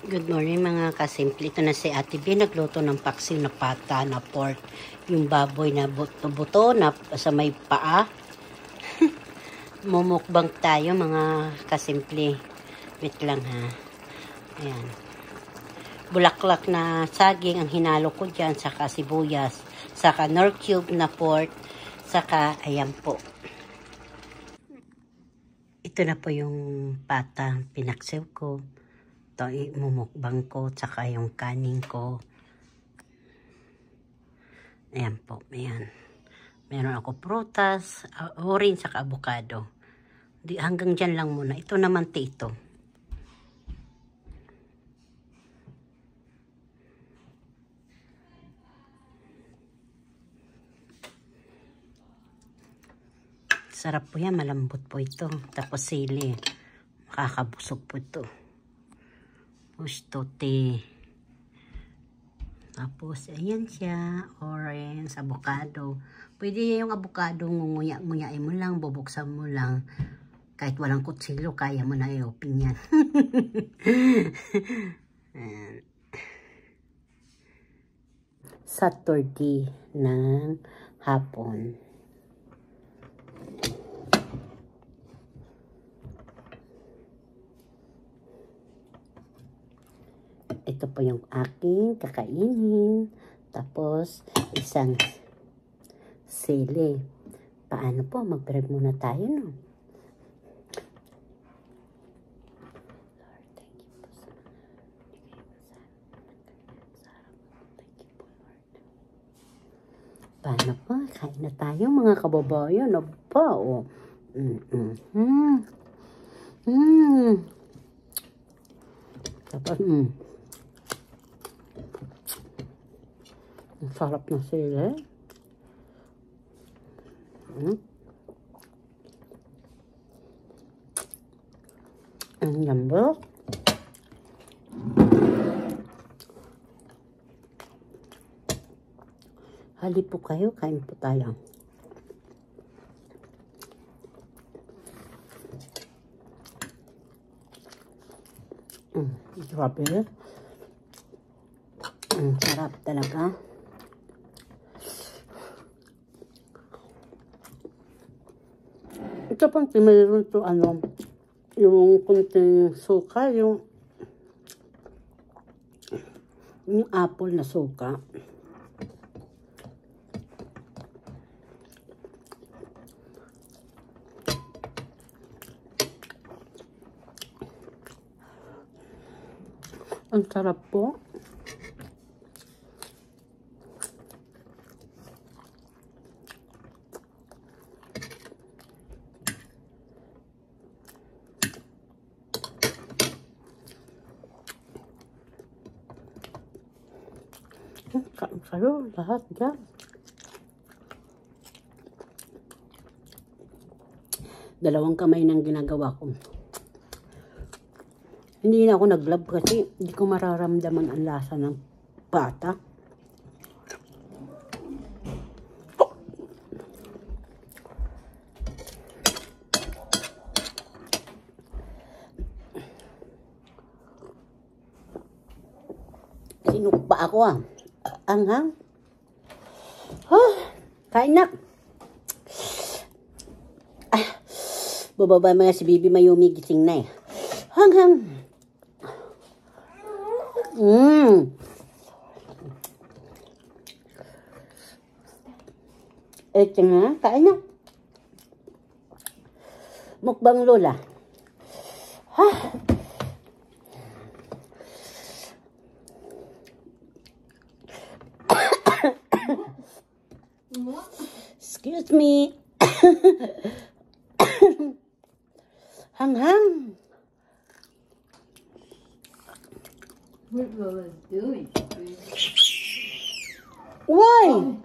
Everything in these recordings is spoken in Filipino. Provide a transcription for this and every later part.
Good morning mga kasimple. Ito na si Ate B. Nagluto ng paksiw na pata na pork. Yung baboy na buto-buto na sa may paa. Mumukbang tayo mga kasimple. Wait lang ha. Ayan. Bulaklak na saging ang hinalo ko dyan. Saka sibuyas. Saka nor cube na pork. Saka ayan po. Ito na po yung pata pinaksiw ko. Ito imumukbang ko, tsaka yung kanin ko. Ayan po, ayan. Meron ako prutas, orange, tsaka avocado. Hanggang dyan lang muna. Ito naman tito. Sarap po yan, malambot po ito. Tapos sili. Makakabusog po ito. Tote. Tapos, ayan siya. Orange, avocado. Pwede yung avocado, nguya-nguyain mo lang, bubuksan mo lang. Kahit walang kutsilo, kaya mo na i-open yan. Saturday ng hapon. Ito po yung aking kakainin. Tapos, isang sili. Paano po? Mag-break muna tayo, no? Lord, thank you po sa thank you po, Lord. Paano po? Kain na tayo, mga kababayan. Ano pa, oh? Tapos, ang sarap na sila. Ang lambot. Hali po kayo, kain po tayo. Grabe. Ang sarap talaga. Ito pang mayroon to yung kunting suka, yung apple na suka. Ang sarap po. Kayo, lahat dyan. Dalawang kamay nang ginagawa ko. Hindi na ako nag-vlog kasi hindi ko mararamdaman ang lasa ng pata. Sinukpa ako Anghang. Kain na. Bababa mga si Bibi Mayumi, gising na eh. Hanghang. Ito nga, kain na. Mukbang lola. Excuse me. Hanghang. What was doing? Why?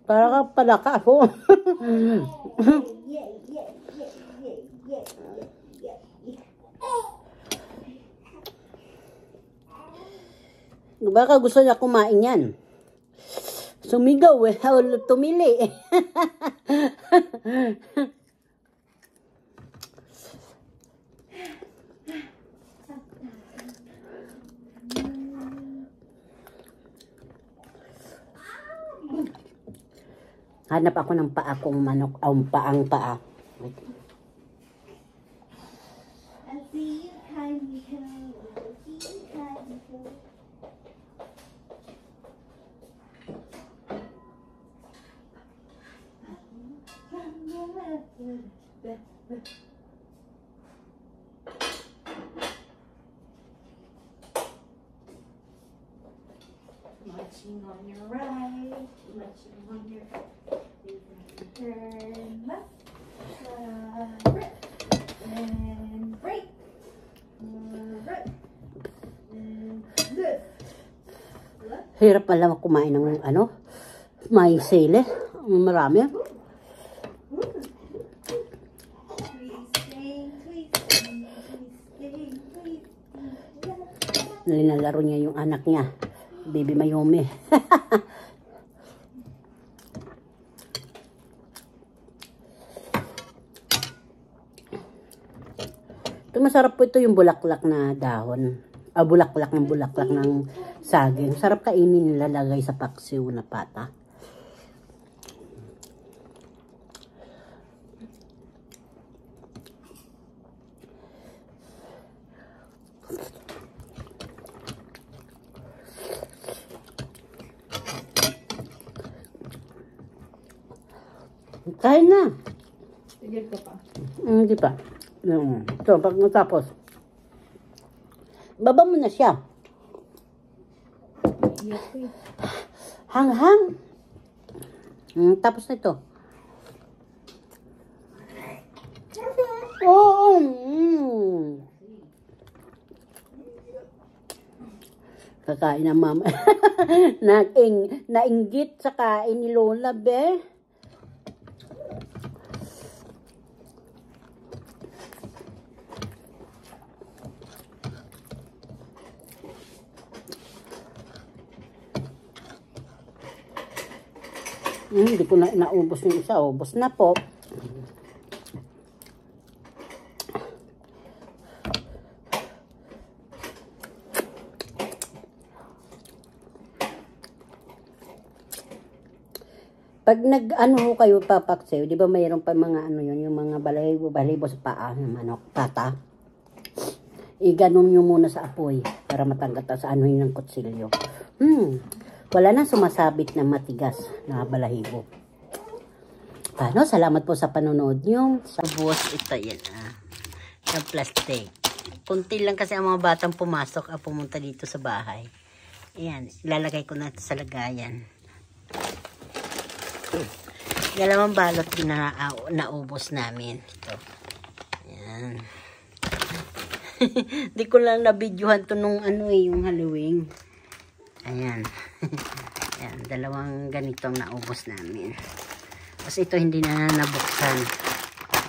Para ka palaka po. Baka gusto niya kumain yan. Sumigaw eh. Tumili eh. Hanap ako ng paa kong manok. Paang paa. Marching on your right, marching on your turn left, right, and break, right, and lift, left. Hirap pala kumain ng ano, may sele. Marami. Nilalaro niya yung anak niya. Baby Mayome. Ito masarap po ito yung bulaklak na dahon. Bulaklak ng saging. Sarap kainin, nilalagay sa paksiw na pata. Kain na. Tigil ka pa. Hindi pa. Ito, pag matapos. Baba mo na siya. Hang-hang. Tapos na ito. Oo. Kakain na mama. Nainggit sa kain ni Lola, be. Hindi ko na naubos yung isa. Ubos na po. Pag nag-ano kayo papaksiw, di ba mayroon pa mga ano yun, yung mga balahibo sa paa ng manok, pata. Iganon nyo muna sa apoy para matanggat sa ano yun ng kutsilyo. Wala na sumasabit na matigas na balahibo. Paano? Salamat po sa panonood nyo. Sa buwas ito yan. Sa plastic. Kunti lang kasi ang mga batang pumasok at pumunta dito sa bahay. Ayan. Ilalagay ko na sa lagayan. Dalawang balot din na naubos namin. Ito. Ayan. Di ko lang na-videohan to nung ano yung Halloween. Ayan. Ayan, dalawang ganitong naubos namin. Kasi ito hindi na nabuksan.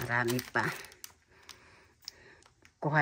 Marami pa. Kuha